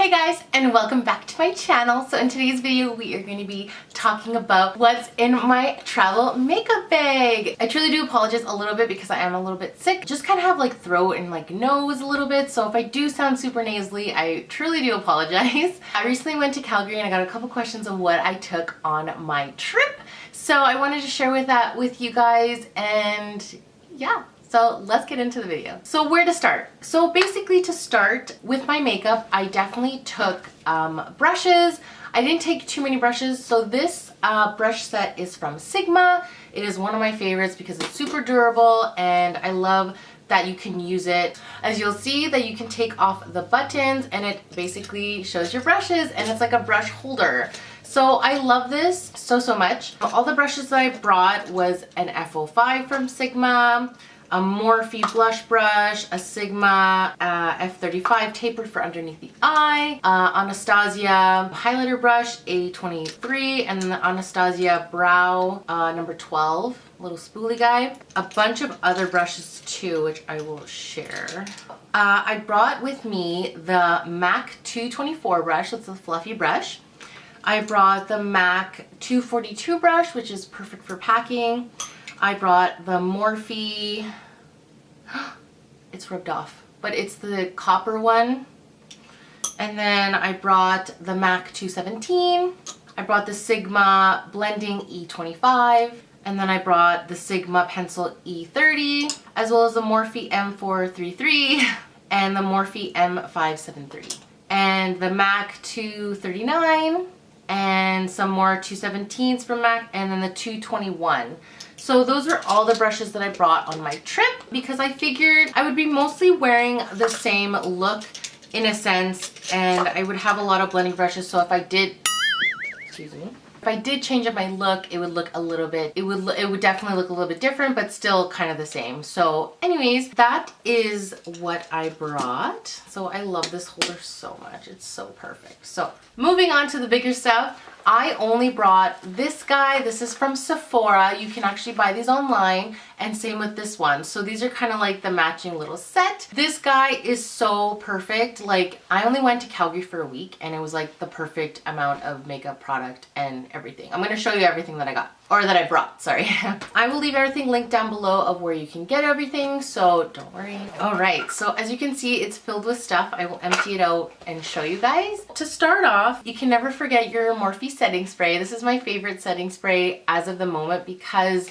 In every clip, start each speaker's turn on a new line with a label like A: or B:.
A: Hey guys, and welcome back to my channel. So in today's video we are going to be talking about what's in my travel makeup bag. I truly do apologize a little bit because I am a little bit sick. Just kind of have like throat and like nose a little bit, so if I do sound super nasally, I truly do apologize. I recently went to Calgary and I got a couple questions of what I took on my trip, so I wanted to share that with you guys, and yeah. So let's get into the video. So where to start? So basically, to start with my makeup, I definitely took brushes. I didn't take too many brushes. So this brush set is from Sigma. It is one of my favorites because it's super durable and I love that you can use it. As you'll see, that you can take off the buttons and it basically shows your brushes, and it's like a brush holder. So I love this so much. All the brushes that I brought was an F05 from Sigma, a Morphe blush brush, a Sigma F35 tapered for underneath the eye, Anastasia highlighter brush A23, and then the Anastasia brow number 12, little spoolie guy. A bunch of other brushes too, which I will share. I brought with me the MAC 224 brush, that's a fluffy brush. I brought the MAC 242 brush, which is perfect for packing. I brought the Morphe, it's rubbed off, but it's the copper one. And then I brought the MAC 217. I brought the Sigma Blending E25. And then I brought the Sigma Pencil E30, as well as the Morphe M433 and the Morphe M573. And the MAC 239 and some more 217s from MAC, and then the 221. So those are all the brushes that I brought on my trip because I figured I would be mostly wearing the same look in a sense, and I would have a lot of blending brushes, so if I did, excuse me, if I did change up my look, it would look a little bit, it would definitely look a little bit different, but still kind of the same. So anyways, that is what I brought. So I love this holder so much. It's so perfect. So moving on to the bigger stuff, I only brought this guy. This is from Sephora. You can actually buy these online, and same with this one. So these are kind of like the matching little set. This guy is so perfect. Like, I only went to Calgary for a week and it was like the perfect amount of makeup product and everything. I'm going to show you everything that I got, or that I brought, sorry. I will leave everything linked down below of where you can get everything, so don't worry. All right, so as you can see, it's filled with stuff. I will empty it out and show you guys. To start off, you can never forget your Morphe setting spray. This is my favorite setting spray as of the moment because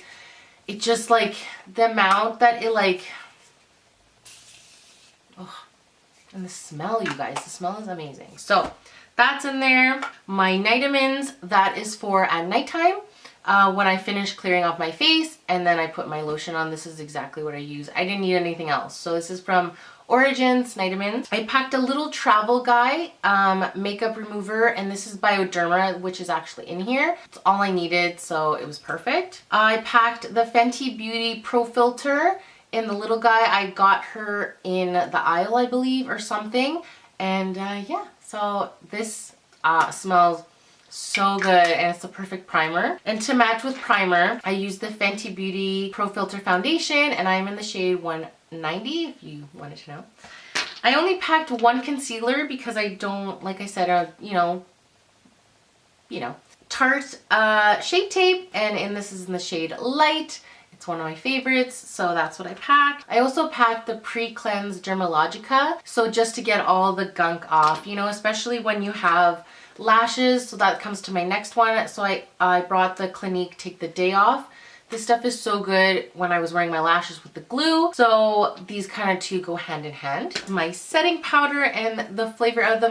A: it just, like, the amount that it, like, oh, and the smell, you guys, the smell is amazing. So that's in there. My Nitamins, that is for at nighttime. When I finish clearing off my face, and then I put my lotion on. This is exactly what I use. I didn't need anything else. So this is from Origins Nitamins. I packed a little travel guy makeup remover, and this is Bioderma, which is actually in here. It's all I needed, so it was perfect. I packed the Fenty Beauty Pro Filter in the little guy. I got her in the aisle, I believe, or something. And yeah, so this smells so good, and it's the perfect primer. And to match with primer, I used the Fenty Beauty Pro Filter Foundation, and I'm in the shade 190 if you wanted to know. I only packed one concealer because I don't, like I said, you know, Tarte Shape Tape, and this is in the shade Light. It's one of my favorites, so that's what I packed. I also packed the Pre-Cleanse Dermalogica, so just to get all the gunk off, you know, especially when you have lashes. So that comes to my next one. So I brought the Clinique Take the Day Off. This stuff is so good when I was wearing my lashes with the glue. So these kind of two go hand in hand. My setting powder, and the flavor of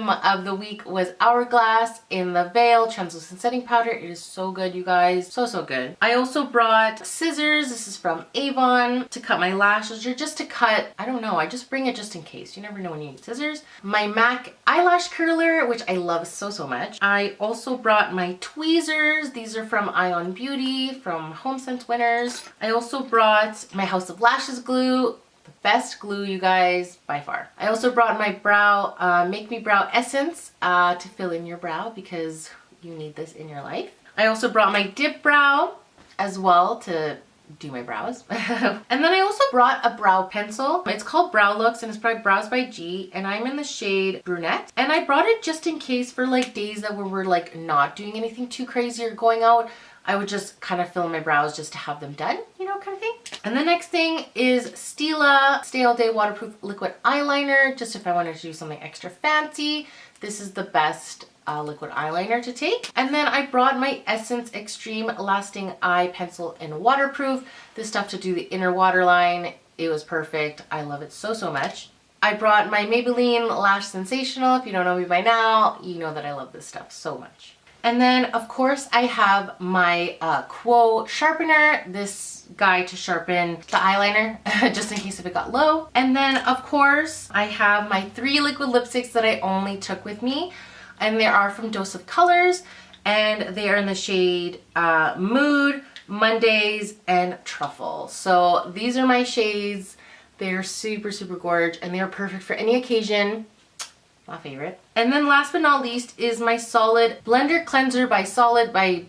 A: the week was Hourglass in the Veil Translucent Setting Powder. It is so good, you guys. So good. I also brought scissors. This is from Avon to cut my lashes, or just to cut, I don't know. I just bring it just in case. You never know when you need scissors. My MAC eyelash curler, which I love so much. I also brought my tweezers. These are from Ion Beauty, from HomeSense winners. I also brought my House of Lashes glue, the best glue, you guys, by far. I also brought my brow Make Me Brow Essence to fill in your brow because you need this in your life. I also brought my Dip Brow as well to do my brows. And then I also brought a brow pencil. It's called Brow Looks and it's by Brows by G, and I'm in the shade Brunette. And I brought it just in case for like days that we're like not doing anything too crazy or going out. I would just kind of fill in my brows just to have them done, you know, kind of thing. And the next thing is Stila Stay All Day Waterproof Liquid Eyeliner, just if I wanted to do something extra fancy. This is the best liquid eyeliner to take. And then I brought my Essence Extreme Lasting Eye Pencil in Waterproof. This stuff to do the inner waterline. It was perfect. I love it so, so much. I brought my Maybelline Lash Sensational. If you don't know me by now, you know that I love this stuff so much. And then of course I have my Quo sharpener, this guy to sharpen the eyeliner just in case if it got low. And then of course I have my 3 liquid lipsticks that I only took with me, and they are from Dose of Colors, and they are in the shade Mood, Mondays, and Truffle. So these are my shades. They're super, super gorgeous, and they're perfect for any occasion. My favorite. And then last but not least is my Solid Blender Cleanser by Solid by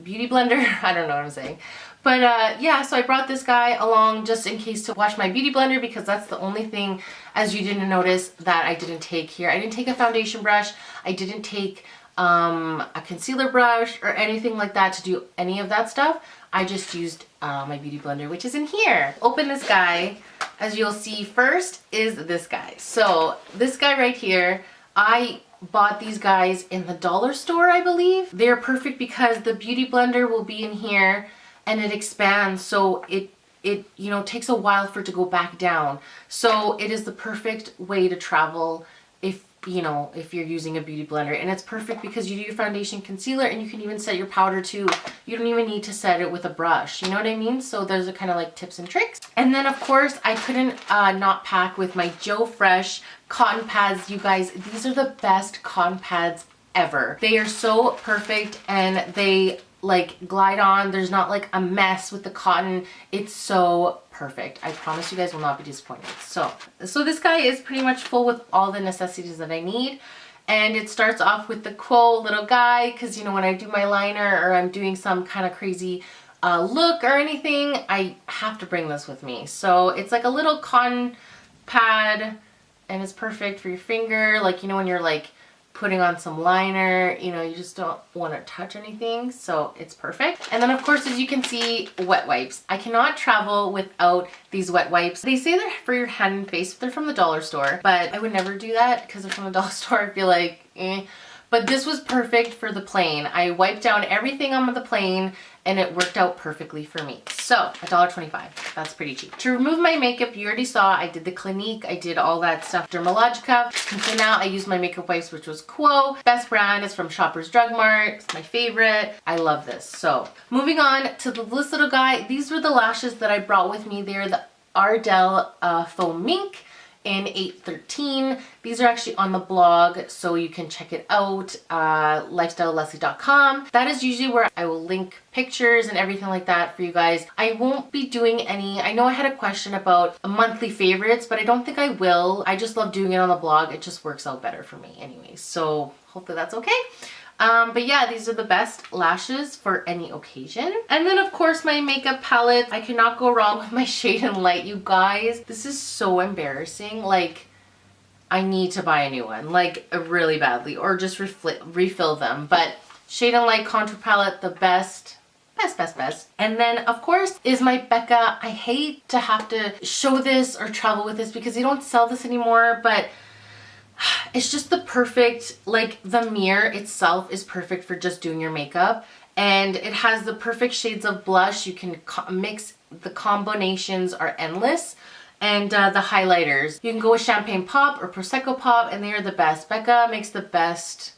A: Beauty Blender. I don't know what I'm saying. But yeah, so I brought this guy along just in case to wash my beauty blender, because that's the only thing, as you didn't notice, that I didn't take here. I didn't take a foundation brush. I didn't take a concealer brush or anything like that to do any of that stuff. I just used my beauty blender, which is in here. Open this guy. As you'll see, first is this guy. So this guy right here, I bought these guys in the dollar store, I believe. They're perfect because the beauty blender will be in here and it expands, so it you know, takes a while for it to go back down. So it is the perfect way to travel if, you know, if you're using a beauty blender. And it's perfect because you do your foundation, concealer, and you can even set your powder too. You don't even need to set it with a brush, you know what I mean? So those are kind of like tips and tricks. And then of course I couldn't not pack with my Joe Fresh cotton pads. You guys, these are the best cotton pads ever. They are so perfect and they like glide on. There's not like a mess with the cotton. It's so perfect. I promise you guys will not be disappointed. So this guy is pretty much full with all the necessities that I need. And it starts off with the Quo little guy, because you know, when I do my liner or I'm doing some kind of crazy look or anything, I have to bring this with me. So it's like a little cotton pad and it's perfect for your finger. Like, you know, when you're like putting on some liner, you know, you just don't want to touch anything, so it's perfect. And then of course, as you can see, wet wipes. I cannot travel without these wet wipes. They say they're for your hand and face, but they're from the dollar store, but I would never do that because they're from the dollar store. I feel like but this was perfect for the plane. I wiped down everything on the plane and it worked out perfectly for me. So $1.25, that's pretty cheap. To remove my makeup, you already saw I did the Clinique, I did all that stuff, Dermalogica. And so now I use my makeup wipes, which was Quo. Best brand is from Shoppers Drug Mart. It's my favorite. I love this. So moving on to this little guy. These were the lashes that I brought with me. They're the Ardell Faux Mink in 813. These are actually on the blog, so you can check it out, lifestyleleslie.com. That is usually where I will link pictures and everything like that for you guys. I won't be doing any, I know I had a question about monthly favorites, but I don't think I will. I just love doing it on the blog. It just works out better for me anyways, so hopefully that's okay. But yeah, these are the best lashes for any occasion. And then of course my makeup palette. I cannot go wrong with my Shade and Light, you guys. This is so embarrassing. Like, I need to buy a new one, like really badly, or just refill them. But Shade and Light contour palette, the best. And then of course is my Becca. I hate to have to show this or travel with this because they don't sell this anymore, but it's just the perfect, like the mirror itself is perfect for just doing your makeup, and it has the perfect shades of blush. You can mix, the combinations are endless, and the highlighters. You can go with Champagne Pop or Prosecco Pop, and they are the best. Becca makes the best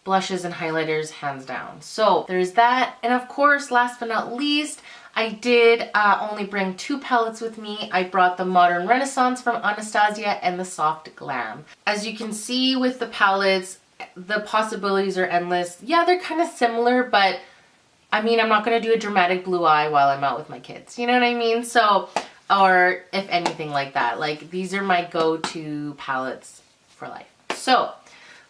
A: blushes and highlighters hands down. So there's that. And of course, last but not least, I did only bring 2 palettes with me. I brought the Modern Renaissance from Anastasia and the Soft Glam. As you can see with the palettes, the possibilities are endless. Yeah, they're kind of similar, but I mean, I'm not going to do a dramatic blue eye while I'm out with my kids. You know what I mean? So, or if anything like that. Like, these are my go-to palettes for life. So,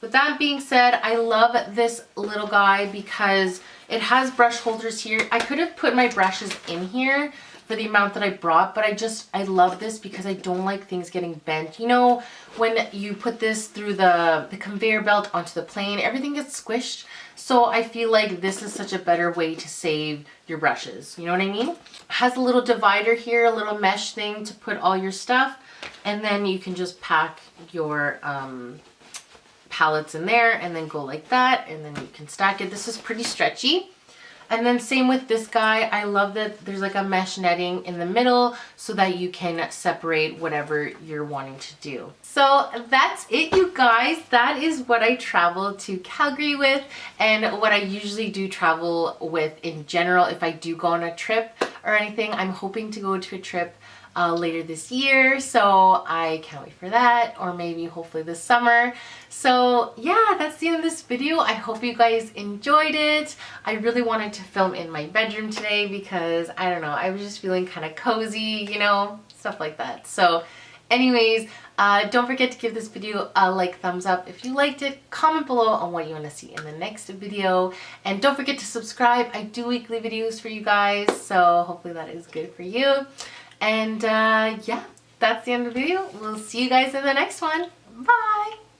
A: With that being said, I love this little guy because it has brush holders here. I could have put my brushes in here for the amount that I brought, but I love this because I don't like things getting bent. You know, when you put this through the conveyor belt onto the plane, everything gets squished. So I feel like this is such a better way to save your brushes. You know what I mean? It has a little divider here, a little mesh thing to put all your stuff. And then you can just pack your palettes in there and then go like that. And then you can stack it. This is pretty stretchy. And then same with this guy. I love that there's like a mesh netting in the middle so that you can separate whatever you're wanting to do. So that's it, you guys. That is what I travel to Calgary with and what I usually do travel with in general if I do go on a trip or anything. I'm hoping to go to a trip later this year, so I can't wait for that, or maybe hopefully this summer. So yeah, that's the end of this video. I hope you guys enjoyed it. I really wanted to film in my bedroom today because I don't know, I was just feeling kind of cozy, you know, stuff like that. So anyways, don't forget to give this video a thumbs up if you liked it. Comment below on what you want to see in the next video, and don't forget to subscribe. I do weekly videos for you guys, so hopefully that is good for you. And yeah, that's the end of the video. We'll see you guys in the next one. Bye!